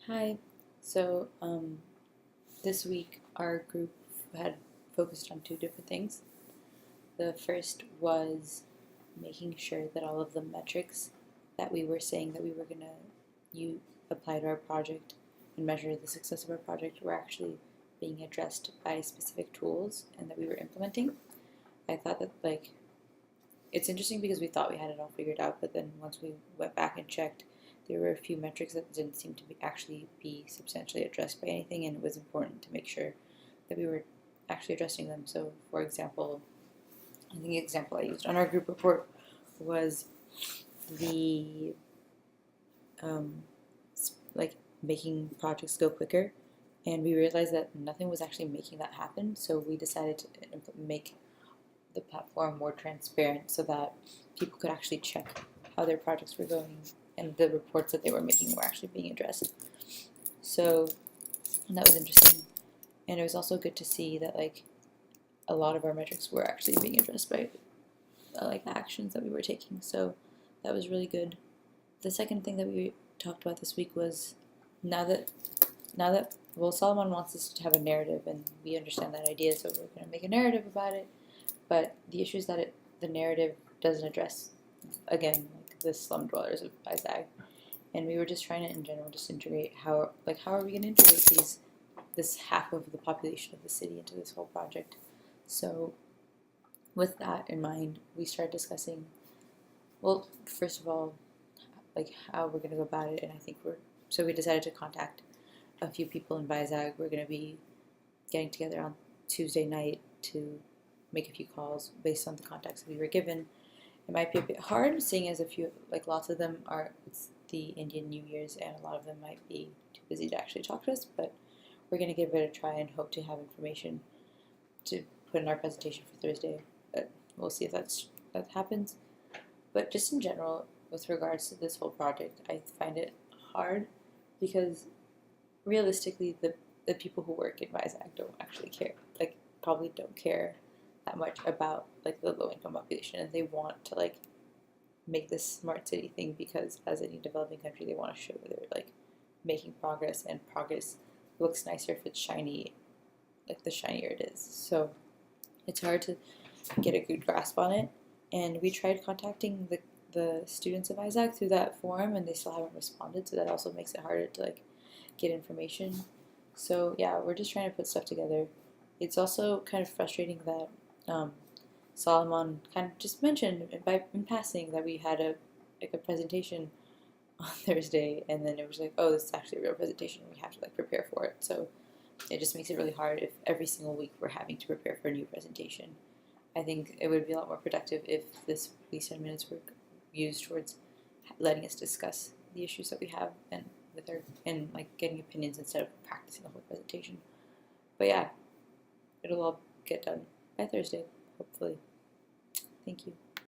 Hi. So, this week our group had focused on two different things. The first was making sure that all of the metrics that we were saying that we were going to apply to our project and measure the success of our project were actually being addressed by specific tools and that we were implementing. I thought that, it's interesting because we thought we had it all figured out, but then once we went back and checked, there were a few metrics that didn't seem to actually be substantially addressed by anything, and it was important to make sure that we were actually addressing them. So, for example, I think the example I used on our group report was the making projects go quicker, and we realized that nothing was actually making that happen. So we decided to make the platform more transparent so that people could actually check how their projects were going and the reports that they were making were actually being addressed. So that was interesting, and it was also good to see that a lot of our metrics were actually being addressed by the actions that we were taking. So that was really good. The second thing that we talked about this week was now that Solomon wants us to have a narrative, and we understand that idea, so we're going to make a narrative about it. But the issue is that the narrative doesn't address, again, the slum dwellers of Isaac. And we were just trying to, in general, just integrate how are we going to integrate this half of the population of the city into this whole project. So with that in mind, we started discussing, well, first of all, how we're going to go about it. And I think so we decided to contact a few people in Vizag. We're going to be getting together on Tuesday night to make a few calls based on the contacts that we were given. It might be a bit hard, seeing as lots of them it's the Indian New Year's, and a lot of them might be too busy to actually talk to us, but we're going to give it a try and hope to have information to put in our presentation for Thursday. But we'll see if that happens. But just in general, with regards to this whole project, I find it hard because realistically, the people who work in Vizag don't actually care. Probably don't care that much about the low-income population, and they want to make this smart city thing because as any developing country, they want to show that they're making progress, and progress looks nicer if it's shiny, the shinier it is. So it's hard to get a good grasp on it, and we tried contacting the students of Isaac through that forum, and they still haven't responded, so that also makes it harder to get information. So yeah, we're just trying to put stuff together. It's also kind of frustrating that Solomon kind of just mentioned in passing that we had a presentation on Thursday, and then it was oh, this is actually a real presentation, and we have to prepare for it. So it just makes it really hard if every single week we're having to prepare for a new presentation. I think it would be a lot more productive if these 10 minutes were used towards letting us discuss the issues that we have and getting opinions instead of practicing the whole presentation. But yeah, it'll all get done by Thursday, hopefully. Thank you.